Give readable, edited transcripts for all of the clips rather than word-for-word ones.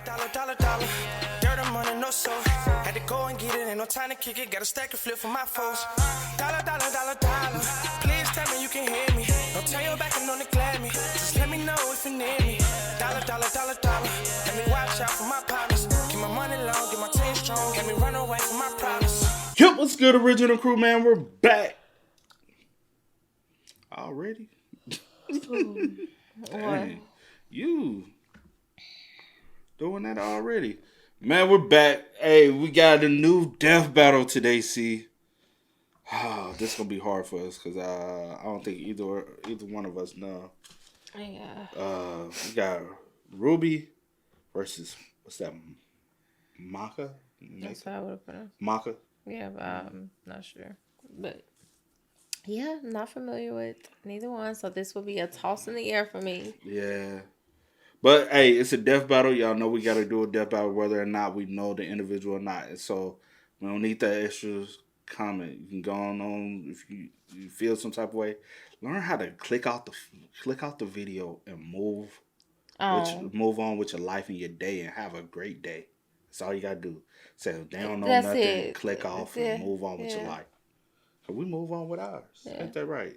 Dollar. Dirt and money, no soul. Had to go and get it, ain't no time to kick it. Got a stack and flip for my foes. Dollar. Please tell me you can hear me. Don't turn your back and don't neglect me. Just let me know if you need me. Dollar. Let me watch out for my partners. Keep my money long, get my team strong. Let me run away from my problems. Yep, what's good, original crew, man? We're back. Already? Dang, you doing that already. Man, we're back. Hey, we got a new death battle today, see. Oh, this is going to be hard for us because I don't think either one of us know. Yeah. We got RWBY versus, what's that, Maka? That's how I would have pronounced. Maka? Yeah, but I'm not sure. But yeah, I'm not familiar with neither one, so this will be a toss in the air for me. Yeah. But, hey, it's a death battle. Y'all know we got to do a death battle whether or not we know the individual or not. And so we don't need that extra comment. You can go on if you feel some type of way. Learn how to click out the video and move on with your life and your day and have a great day. That's all you got to do. Say, they don't know nothing, click off and move on with your life. So we move on with ours. Yeah. Ain't that right?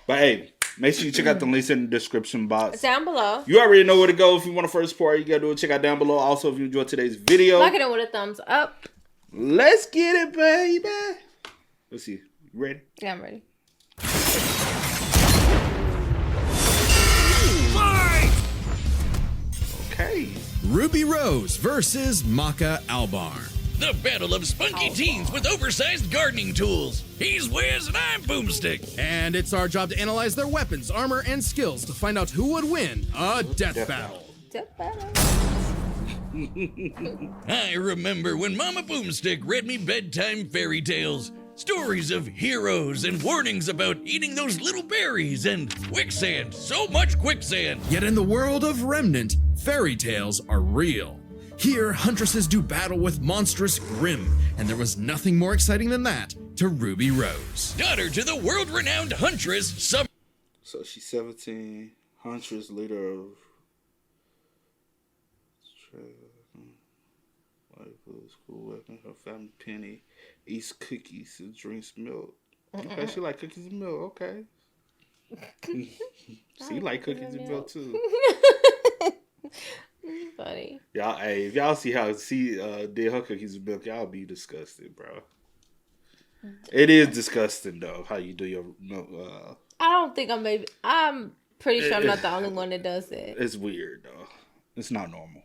But, hey, make sure you check out the links in the description box. Down below. You already know where to go if you want to first support. You got to do it. Check out down below. Also, if you enjoyed today's video, like it with a thumbs up. Let's get it, baby. Let's see. You ready? Yeah, I'm ready. Fight! Okay. Ruby Rose versus Maka Albarn. The battle of spunky teens with oversized gardening tools. He's Wiz and I'm Boomstick. And it's our job to analyze their weapons, armor, and skills to find out who would win a death battle. Death battle. I remember when Mama Boomstick read me bedtime fairy tales. Stories of heroes and warnings about eating those little berries and quicksand. So much quicksand. Yet in the world of Remnant, fairy tales are real. Here, huntresses do battle with monstrous Grimm, and there was nothing more exciting than that to Ruby Rose. Daughter to the world-renowned huntress, So she's 17, huntress, leader of school weapon, her family penny, eats cookies and drinks milk. Okay, she like cookies and milk, okay. She like cookies and milk too. Funny. Y'all, hey, if y'all see how she did her cookies and milk, y'all be disgusted, bro. It is disgusting though how you do your milk. I don't think I'm pretty sure I'm not the only one that does that. It's weird though. It's not normal.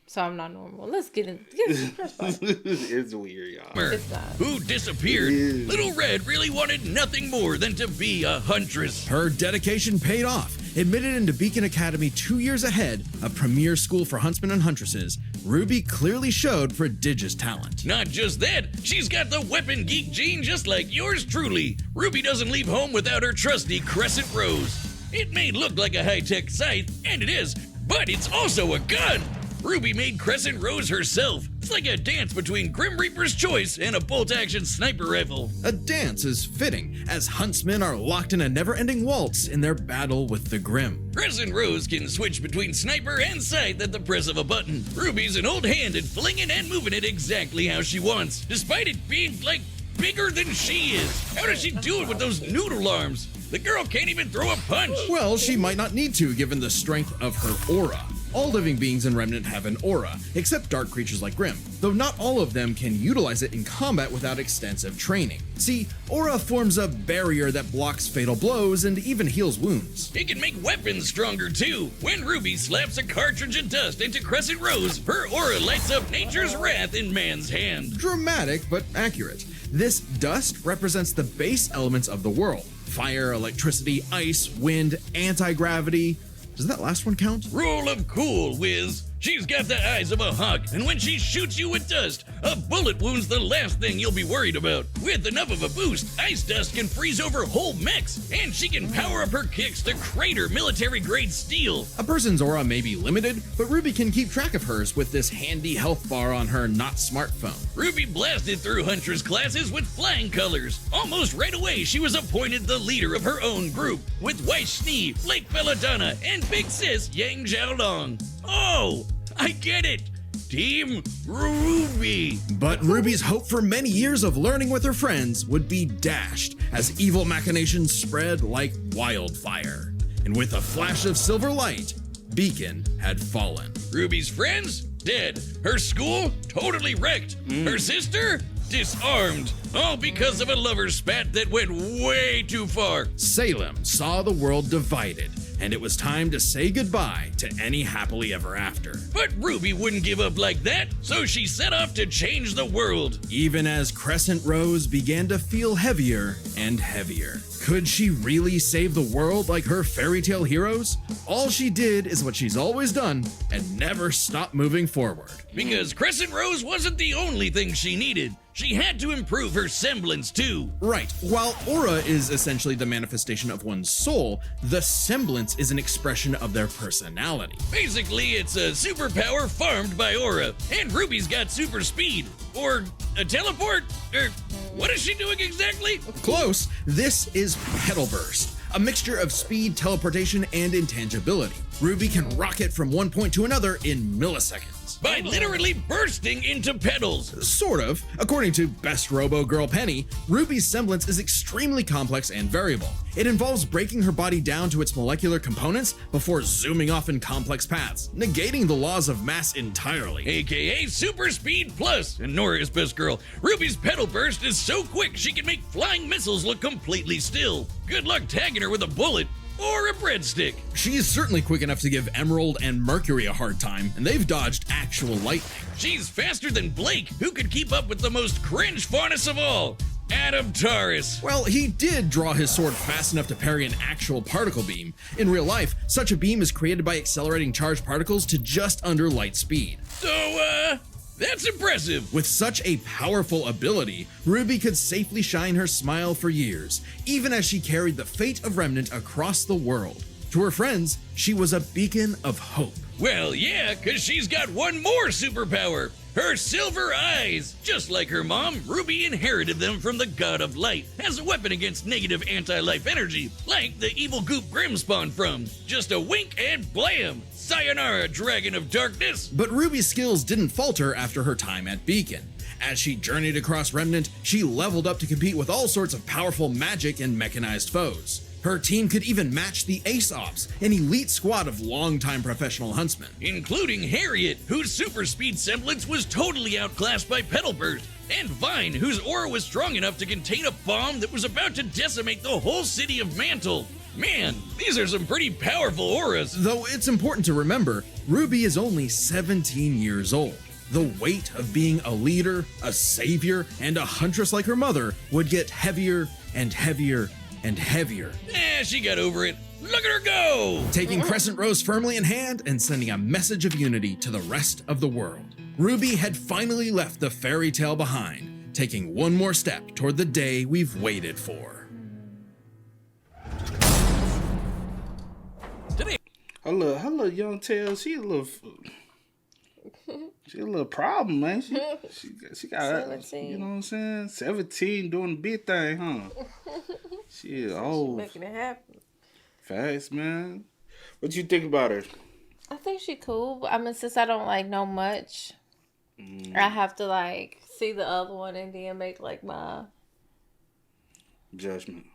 So I'm not normal. Let's get in. It's weird, y'all. It's not. who disappeared. Little Red really wanted nothing more than to be a huntress. Her dedication paid off. Admitted into Beacon Academy 2 years ahead, a premier school for huntsmen and huntresses, RWBY clearly showed prodigious talent. Not just that, she's got the weapon geek gene just like yours truly. RWBY doesn't leave home without her trusty Crescent Rose. It may look like a high-tech scythe, and it is, but it's also a gun. RWBY made Crescent Rose herself. It's like a dance between Grim Reaper's Choice and a bolt-action sniper rifle. A dance is fitting, as huntsmen are locked in a never-ending waltz in their battle with the Grimm. Crescent Rose can switch between sniper and scythe at the press of a button. RWBY's an old hand at flinging and moving it exactly how she wants, despite it being, like, bigger than she is. How does she do it with those noodle arms? The girl can't even throw a punch. Well, she might not need to, given the strength of her aura. All living beings in Remnant have an aura, except dark creatures like Grimm, though not all of them can utilize it in combat without extensive training. See, aura forms a barrier that blocks fatal blows and even heals wounds. It can make weapons stronger too. When RWBY slaps a cartridge of dust into Crescent Rose, her aura lights up nature's wrath in man's hand. Dramatic, but accurate. This dust represents the base elements of the world: fire, electricity, ice, wind, anti-gravity. Does that last one count? Rule of cool, Wiz. She's got the eyes of a hawk, and when she shoots you with dust, a bullet wound's the last thing you'll be worried about. With enough of a boost, ice dust can freeze over whole mechs, and she can power up her kicks to crater military-grade steel. A person's aura may be limited, but RWBY can keep track of hers with this handy health bar on her not smartphone. RWBY blasted through Huntress classes with flying colors. Almost right away, she was appointed the leader of her own group, with Weiss Schnee, Blake Belladonna, and Big Sis Yang Xiaolong. Oh, I get it. Team RWBY. But Ruby's hope for many years of learning with her friends would be dashed as evil machinations spread like wildfire. And with a flash of silver light, Beacon had fallen. Ruby's friends? Dead. Her school? Totally wrecked. Her sister? Disarmed. All because of a lover's spat that went way too far. Salem saw the world divided, and it was time to say goodbye to any happily ever after. But Ruby wouldn't give up like that, so she set off to change the world. Even as Crescent Rose began to feel heavier and heavier. Could she really save the world like her fairy tale heroes? All she did is what she's always done and never stopped moving forward. Because Crescent Rose wasn't the only thing she needed. She had to improve her semblance too. Right, while aura is essentially the manifestation of one's soul, the semblance is an expression of their personality. Basically, it's a superpower farmed by aura, and Ruby's got super speed. Or a teleport? Or what is she doing exactly? Close, this is Petal Burst, a mixture of speed, teleportation, and intangibility. Ruby can rocket from one point to another in milliseconds. By literally bursting into petals. Sort of. According to Best Robo Girl Penny, Ruby's semblance is extremely complex and variable. It involves breaking her body down to its molecular components before zooming off in complex paths, negating the laws of mass entirely. AKA Super Speed Plus. And Nora is best girl. Ruby's petal burst is so quick she can make flying missiles look completely still. Good luck tagging her with a bullet. Or a breadstick. She's certainly quick enough to give Emerald and Mercury a hard time, and they've dodged actual lightning. She's faster than Blake, who could keep up with the most cringe faunus of all, Adam Taurus. Well, he did draw his sword fast enough to parry an actual particle beam. In real life, such a beam is created by accelerating charged particles to just under light speed. So, that's impressive. With such a powerful ability, Ruby could safely shine her smile for years, even as she carried the fate of Remnant across the world. To her friends, she was a beacon of hope. Well, yeah, because she's got one more superpower. Her silver eyes. Just like her mom, Ruby inherited them from the god of light as a weapon against negative anti-life energy, like the evil goop Grim spawned from. Just a wink and blam! Sayonara, Dragon of Darkness! But Ruby's skills didn't falter after her time at Beacon. As she journeyed across Remnant, she leveled up to compete with all sorts of powerful magic and mechanized foes. Her team could even match the Ace Ops, an elite squad of longtime professional huntsmen. Including Harriet, whose super speed semblance was totally outclassed by Petal Burst, and Vine, whose aura was strong enough to contain a bomb that was about to decimate the whole city of Mantle. Man, these are some pretty powerful auras. Though it's important to remember, Ruby is only 17 years old. The weight of being a leader, a savior, and a huntress like her mother would get heavier and heavier and heavier. She got over it. Look at her go! Taking Crescent Rose firmly in hand and sending a message of unity to the rest of the world. Ruby had finally left the fairy tale behind, taking one more step toward the day we've waited for. Today, Her little young tail, she a little problem, man. She got 17. you know what I'm saying? 17 doing the big thing, huh? She old. Making it happen. Facts, man. What you think about her? I think she cool. But I mean, since I don't know much, I have to see the other one and then make my Judgment.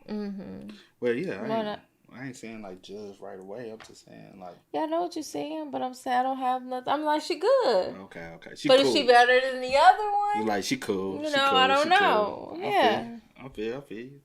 Well, yeah, I ain't saying judge right away. I'm just saying Yeah, I know what you're saying, but I'm saying I don't have nothing. I'm she good. Okay. But cool. is she better than the other one? You she cool. She cool, I don't know. Cool. Yeah. I feel you.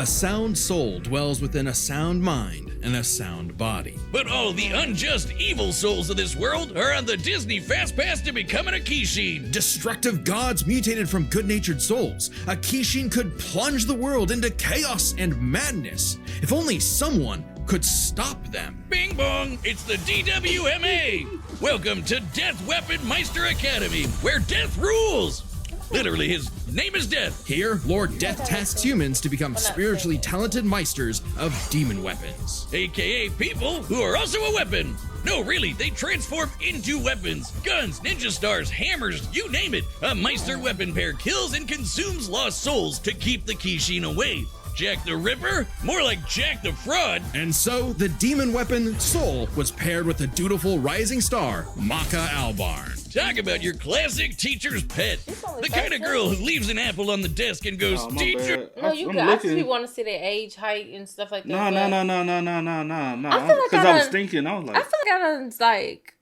A sound soul dwells within a sound mind and a sound body. but all the unjust evil souls of this world are on the Disney Fast Pass to becoming a Kishin. Destructive gods mutated from good-natured souls. A Kishin could plunge the world into chaos and madness. If only someone could stop them. Bing bong, it's the DWMA. Welcome to Death Weapon Meister Academy, where death rules. Literally, his name is Death. Here, Lord Death tasks humans to become spiritually talented meisters of demon weapons. AKA people who are also a weapon. No, really, they transform into weapons. Guns, ninja stars, hammers, you name it. A Meister weapon pair kills and consumes lost souls to keep the Kishin away. Jack the Ripper? More like Jack the Fraud. And so, the demon weapon, Soul, was paired with the dutiful rising star, Maka Albarn. Talk about your classic teacher's pet. The kind of girl who leaves an apple on the desk and goes, Oh, my teacher. bad. No, you I'm got. I looking. just want to see their age, height, and stuff like that. No. I feel like Because I was thinking, I was I like, feel like I done like,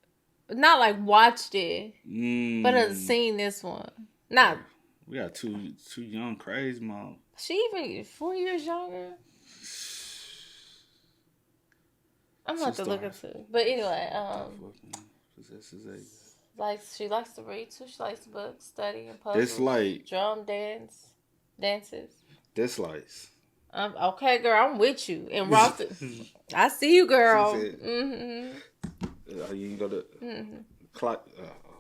not like watched it, but I mm, done seen this one. Not we got two young crazy mom. she even 4 years younger. I'm gonna have to look into it. But anyway, like she likes to read too. She likes to book, study, and puzzle. Dislike. Drum, dances. Dislikes. Okay, girl, I'm with you. And Ross, I see you, girl. She said, you ain't got to clock.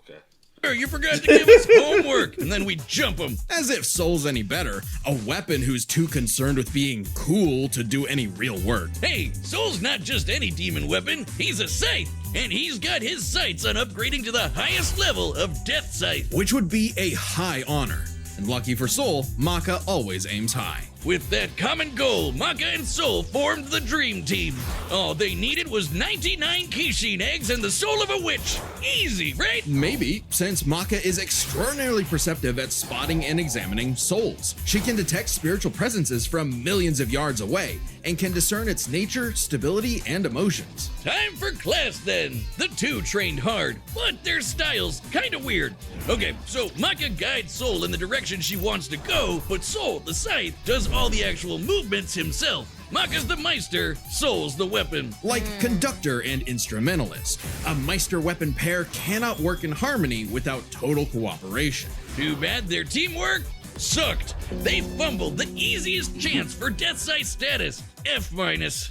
Okay. You forgot to give us homework, and then we jump them. As if Soul's any better, a weapon who's too concerned with being cool to do any real work. Hey, Soul's not just any demon weapon, he's a scythe, and he's got his sights on upgrading to the highest level of Death Scythe. Which would be a high honor. And lucky for Soul, Maka always aims high. With that common goal, Maka and Soul formed the Dream Team. All they needed was 99 Kishin eggs and the soul of a witch. Easy, right? Maybe, since Maka is extraordinarily perceptive at spotting and examining souls. She can detect spiritual presences from millions of yards away, and can discern its nature, stability, and emotions. Time for class then. The two trained hard, but their styles kinda weird. Okay, so Maka guides Soul in the direction she wants to go, but Soul, the scythe, does all the actual movements himself. Maka's the Meister, Soul's the weapon. Like conductor and instrumentalist, a Meister weapon pair cannot work in harmony without total cooperation. Too bad their teamwork sucked. They fumbled the easiest chance for Death Scythe status, F-.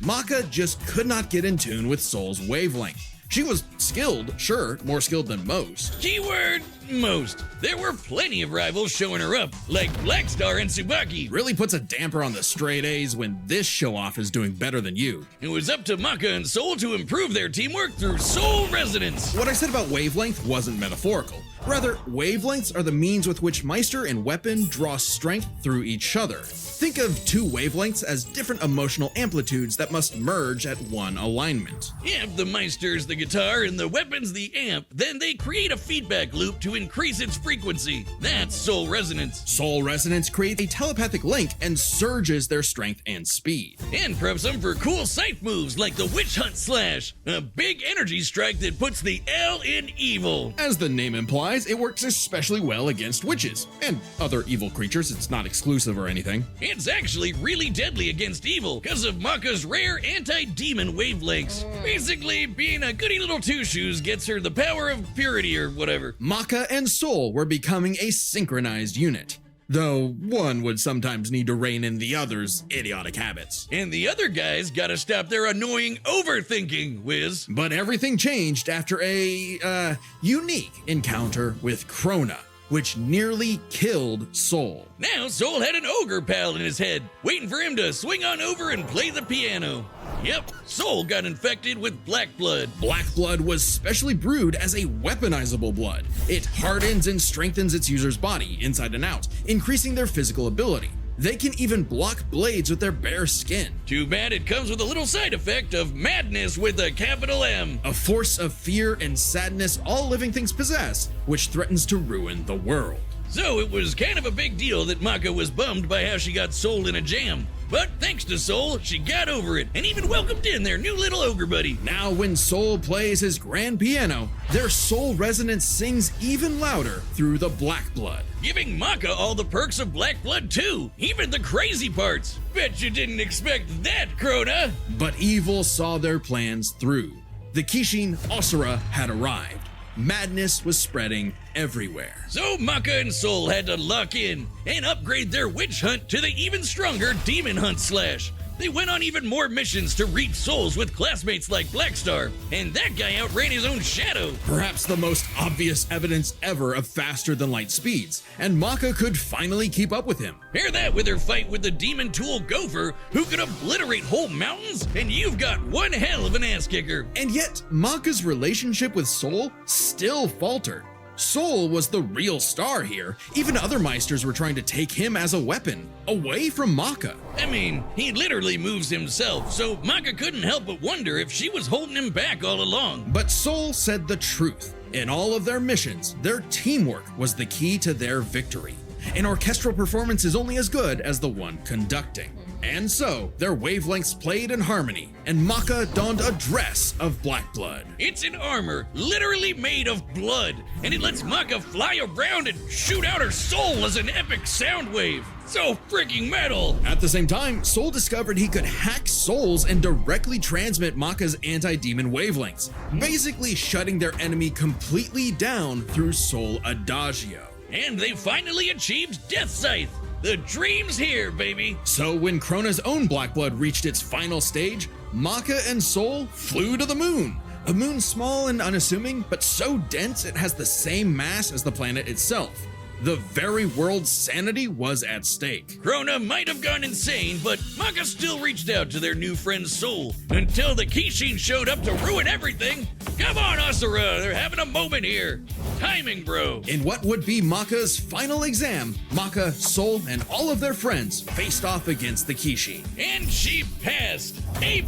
Maka just could not get in tune with Soul's wavelength. She was skilled, sure, more skilled than most. Keyword, most. There were plenty of rivals showing her up, like Blackstar and Tsubaki. Really puts a damper on the straight A's when this show-off is doing better than you. It was up to Maka and Soul to improve their teamwork through Soul Resonance. What I said about wavelength wasn't metaphorical. Rather, wavelengths are the means with which Meister and weapon draw strength through each other. Think of two wavelengths as different emotional amplitudes that must merge at one alignment. If the Meister's the guitar and the weapon's the amp, then they create a feedback loop to increase its frequency. That's Soul Resonance. Soul Resonance creates a telepathic link and surges their strength and speed. And preps them for cool scythe moves like the Witch Hunt Slash, a big energy strike that puts the L in evil. As the name implies, it works especially well against witches and other evil creatures. It's not exclusive or anything. It's actually really deadly against evil because of Maka's rare anti-demon wavelengths. Basically, being a goody little two-shoes gets her the power of purity or whatever. Maka and Soul were becoming a synchronized unit, though one would sometimes need to rein in the other's idiotic habits. And the other guys gotta stop their annoying overthinking, Wiz. But everything changed after a, unique encounter with Krona, which nearly killed Soul. Now Soul had an ogre pal in his head, waiting for him to swing on over and play the piano. Yep, Soul got infected with black blood. Black blood was specially brewed as a weaponizable blood. It hardens and strengthens its user's body, inside and out, increasing their physical ability. They can even block blades with their bare skin. Too bad it comes with a little side effect of madness with a capital M. A force of fear and sadness all living things possess, which threatens to ruin the world. So it was kind of a big deal that Maka was bummed by how she got Soul in a jam. But thanks to Soul, she got over it and even welcomed in their new little ogre buddy. Now when Soul plays his grand piano, their soul resonance sings even louder through the black blood. Giving Maka all the perks of black blood too, even the crazy parts. Bet you didn't expect that, Krona. But evil saw their plans through. The Kishin Asura had arrived. Madness was spreading everywhere. So Maka and Soul had to lock in and upgrade their witch hunt to the even stronger demon hunt slash. They went on even more missions to reach souls with classmates like Blackstar, and that guy outran his own shadow. Perhaps the most obvious evidence ever of faster than light speeds, and Maka could finally keep up with him. Pair that with her fight with the demon tool Gopher, who could obliterate whole mountains, and you've got one hell of an ass kicker. And yet, Maka's relationship with Soul still faltered. Soul was the real star here. Even other Meisters were trying to take him as a weapon, away from Maka. I mean, he literally moves himself, so Maka couldn't help but wonder if she was holding him back all along. But Soul said the truth. In all of their missions, their teamwork was the key to their victory. An orchestral performance is only as good as the one conducting. And so, their wavelengths played in harmony, and Maka donned a dress of black blood. It's an armor literally made of blood, and it lets Maka fly around and shoot out her soul as an epic sound wave. So freaking metal! At the same time, Soul discovered he could hack souls and directly transmit Maka's anti-demon wavelengths, basically shutting their enemy completely down through Soul Adagio. And they finally achieved Death Scythe! The dream's here, baby! So when Krona's own black blood reached its final stage, Maka and Soul flew to the moon. A moon small and unassuming, but so dense it has the same mass as the planet itself. The very world's sanity was at stake. Krona might have gone insane, but Maka still reached out to their new friend Soul until the Kishin showed up to ruin everything. Come on, Asura, they're having a moment here. Timing, bro. In what would be Maka's final exam, Maka, Soul, and all of their friends faced off against the Kishin. And she passed. A+.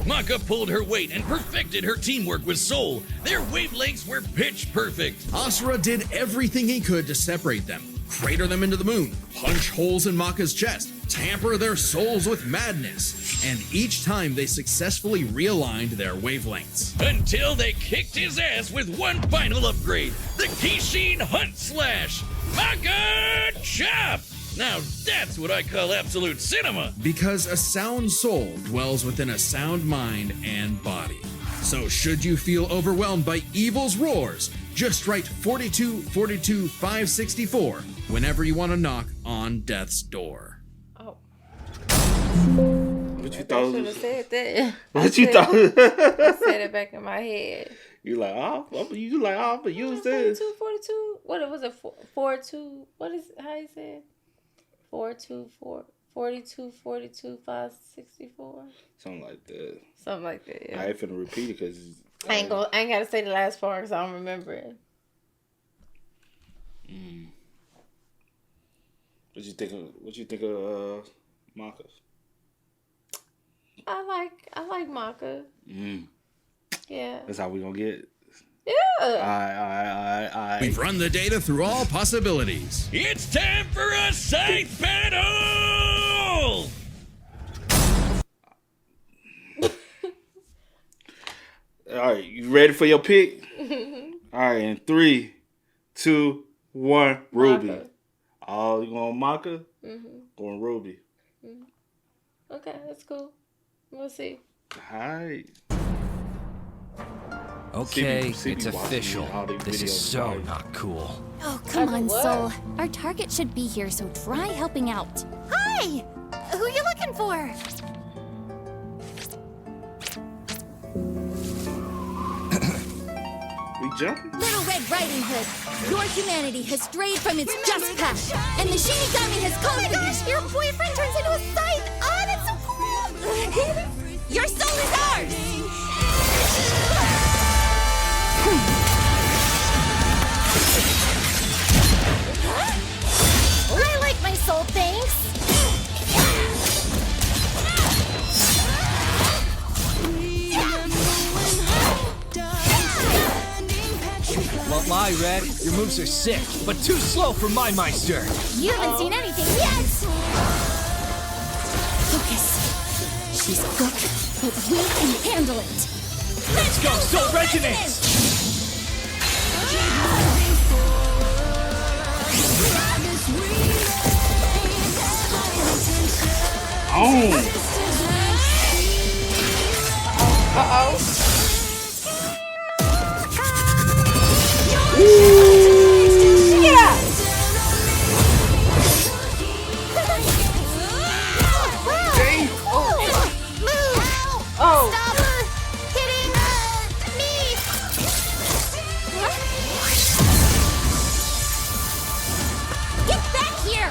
Maka pulled her weight and perfected her teamwork with Soul. Their wavelengths were pitch perfect. Asura did everything he could to separate them, crater them into the moon, punch holes in Maka's chest, tamper their souls with madness, and each time they successfully realigned their wavelengths. Until they kicked his ass with one final upgrade, the Kishin Hunt Slash. Maka Chop! Now that's what I call absolute cinema. Because a sound soul dwells within a sound mind and body. So should you feel overwhelmed by evil's roars, just write 42 42 564 whenever you want to knock on death's door. Oh. What you I thought? should have said that. What you thought? I said it back in my head. You like, but use this. 42. What was it? 42. What is how you say it? 424. 42, 42, 564. Something like that. Something like that. Yeah. I ain't finna repeat it because I ain't gotta say the last part because I don't remember it. What you think of Maka? I like Maka. Yeah. That's how we gonna get. Yeah. All right. We've run the data through all possibilities. It's time for a scythe battle! All right, you ready for your pick? All right, in 3, 2, 1, Ruby. Maka. Oh, you going Maka? Going Ruby. Okay, that's cool. We'll see. All right. Okay, CB it's watching official. all these This is videos so about it. not cool. Oh, come on, What? Soul. Our target should be here, so try helping out. Hi! Who you looking for? We jumping? Little Red Riding Hood. Your humanity has strayed from its just path, and the Shinigami has called you. Oh my gosh, your boyfriend turns into a scythe! Oh, that's so cool! Your soul is ours! I like my soul, thanks! Won't lie, Red. Your moves are sick, but too slow for my Meister. You haven't seen anything yet! Focus. She's good, but we can handle it. Let's go, Soul Resonance! Oh! Oh. Stop hitting me! Get back here!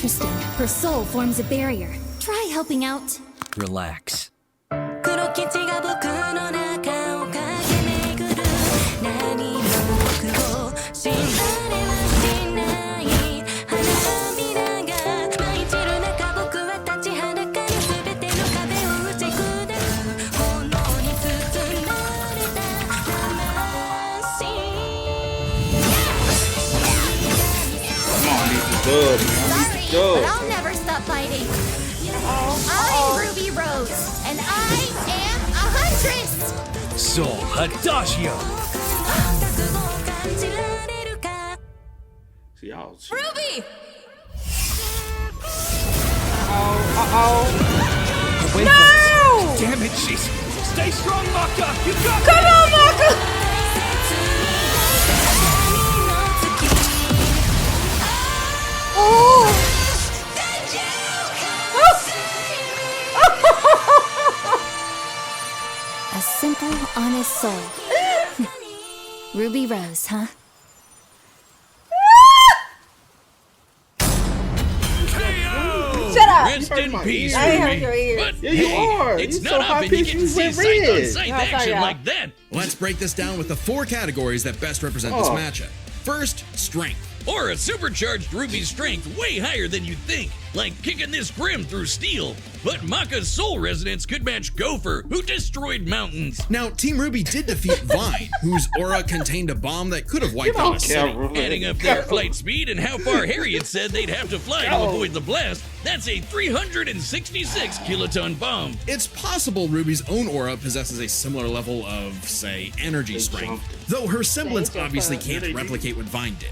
Interesting. Her soul forms a barrier. Try helping out. Relax. 黒基地が僕の中を駆け巡る何も僕を死んだりはしない花びらが舞い散る中僕は立ちはだかる全ての壁を打ち砕く炎に包まれた魂 Come on, these is good, man. Sorry, These is but good. I'll never stop fighting. I'm Ruby Rose, and I am a huntress. Soul Adagio. 覚悟を感じられるか See, y'all. Ruby! Wait no! Damn it, she's. Stay strong, Maka. You got this. Come on, Maka! Oh! A simple, honest soul. Ruby Rose, huh? Shut up! Rest in my peace, ears. I ain't hurt Ruby. your ears. But Yeah, you hey, are. it's You not so often you high-pitched, get to you see went sight-on-sight red. sorry, action y'all. like that. Let's break this down with the 4 categories that best represent this Oh. matchup. First, strength. Or a supercharged Ruby's strength way higher than you'd think, like kicking this Grim through steel. But Maka's soul resonance could match Gopher, who destroyed mountains. Now, Team Ruby did defeat Vine, whose aura contained a bomb that could have wiped out a city. Adding up their flight speed and how far Harriet said they'd have to fly to avoid the blast, that's a 366 kiloton bomb. It's possible Ruby's own aura possesses a similar level of, say, energy strength, though her semblance obviously can't replicate what Vine did.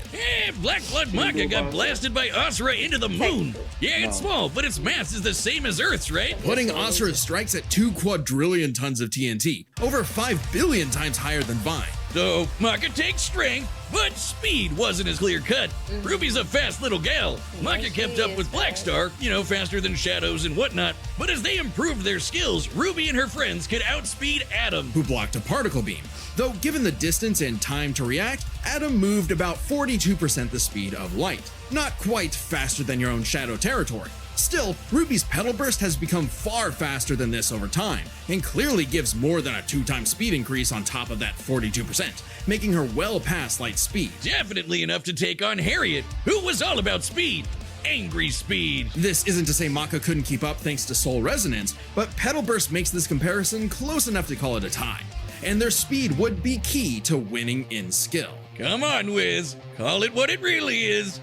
Black Blood Maka got blasted by Asura into the moon. Yeah, it's small, but its mass is the same as Earth's, right? Putting Asura's strikes at 2 quadrillion tons of TNT, over 5 billion times higher than Vine. So, Maka takes strength, but speed wasn't as clear cut. Ruby's a fast little gal. Maka kept up with Blackstar, faster than Shadows and whatnot. But as they improved their skills, Ruby and her friends could outspeed Atom. Who blocked a particle beam. Though given the distance and time to react, Atom moved about 42% the speed of light. Not quite faster than your own Shadow territory. Still, Ruby's Petal Burst has become far faster than this over time, and clearly gives more than a 2-time speed increase on top of that 42%, making her well past light speed. Definitely enough to take on Harriet, who was all about speed. Angry speed. This isn't to say Maka couldn't keep up thanks to Soul Resonance, but Petal Burst makes this comparison close enough to call it a tie, and their speed would be key to winning in skill. Come on, Wiz. Call it what it really is.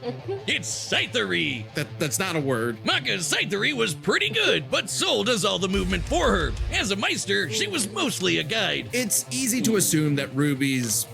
It's Scythery. That's not a word. Maka's Scythery was pretty good, but Soul does all the movement for her. As a Meister, she was mostly a guide. It's easy to assume that Ruby's,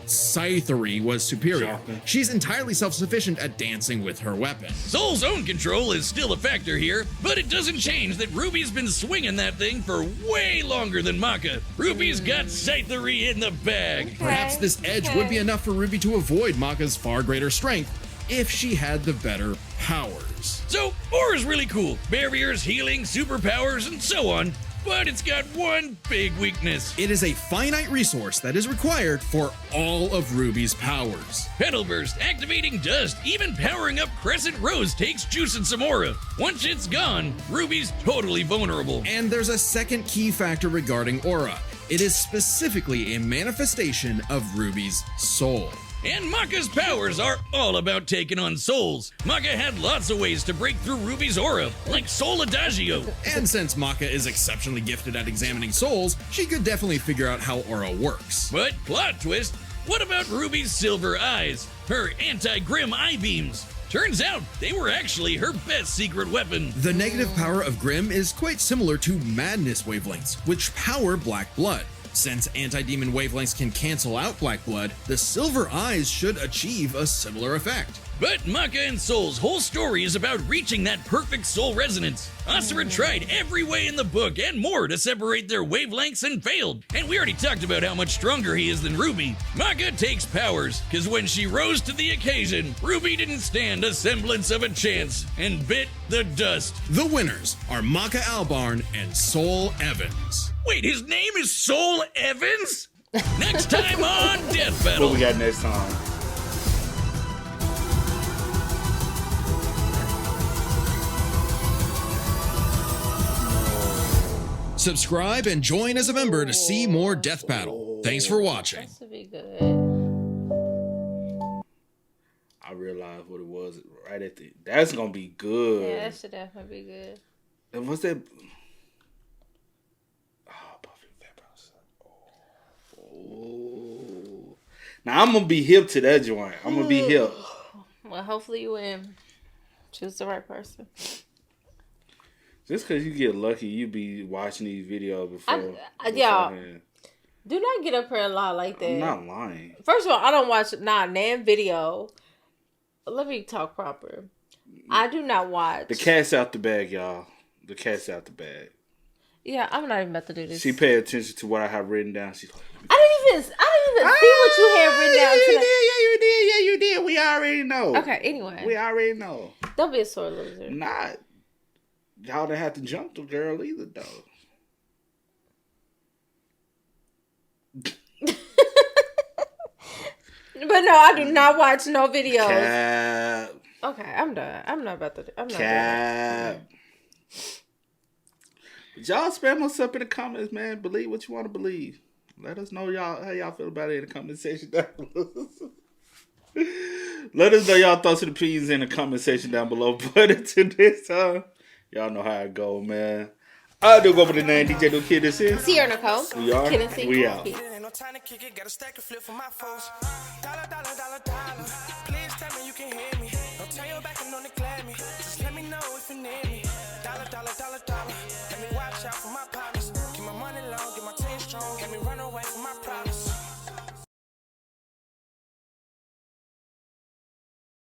Scythery was superior. She's entirely self-sufficient at dancing with her weapon. Soul's own control is still a factor here, but it doesn't change that Ruby's been swinging that thing for way longer than Maka. Ruby's got Scythery in the bag. Perhaps this edge would be enough for Ruby to avoid Maka's far greater strength if she had the better powers. So, Aura's really cool. Barriers, healing, superpowers, and so on. But it's got one big weakness. It is a finite resource that is required for all of Ruby's powers. Petal Burst, activating Dust, even powering up Crescent Rose takes juice and some aura. Once it's gone, Ruby's totally vulnerable. And there's a second key factor regarding aura. It is specifically a manifestation of Ruby's soul. And Maka's powers are all about taking on souls. Maka had lots of ways to break through Ruby's aura, like Soul Adagio. And since Maka is exceptionally gifted at examining souls, she could definitely figure out how aura works. But plot twist, what about Ruby's silver eyes? Her anti-grim eye beams? Turns out they were actually her best secret weapon. The negative power of Grim is quite similar to Madness wavelengths, which power Black Blood. Since anti-demon wavelengths can cancel out Black Blood, the silver eyes should achieve a similar effect. But Maka and Soul's whole story is about reaching that perfect soul resonance. Asura tried every way in the book and more to separate their wavelengths and failed. And we already talked about how much stronger he is than Ruby. Maka takes powers, cause when she rose to the occasion, Ruby didn't stand a semblance of a chance and bit the dust. The winners are Maka Albarn and Soul Evans. Wait, his name is Soul Evans? Next time on Death Battle. What we got next time? subscribe, and join as a member to see more Death Battle. Thanks for watching. That should be good. I realized what it was right at the. That's gonna be good. Yeah, that should definitely be good. And what's that? Oh, Buffy Vampires. Oh. Now I'm gonna be hip to that joint. I'm gonna be hip. Well, hopefully you win. Choose the right person. Just because you get lucky, you be watching these videos before. Y'all, do not get up here and lie like that. I'm not lying. First of all, I don't watch nan video. Let me talk proper. I do not watch. The cat's out the bag, y'all. The cat's out the bag. Yeah, I'm not even about to do this. She paid attention to what I have written down. She's like, I didn't even see what you had written down today. Yeah, you did. We already know. Okay, anyway. We already know. Don't be a sore loser. Not. Y'all didn't have to jump the girl either, though. But no, I do not watch no videos. Cap. Okay, I'm done. I'm not about to. I'm not Cap. Y'all spam us up in the comments, man. Believe what you want to believe. Let us know how y'all feel about it in the comment section down below. Let us know y'all thoughts and opinions in the comment section down below. But until this time, y'all know how it go, man. I do go for the name DJ Do Kid. This is Sierra Nicole. We are. Kid and C. We out. Ain't no time to kick it, gotta stack a flip for my foes. Dollar, dollar, dollar, dollar.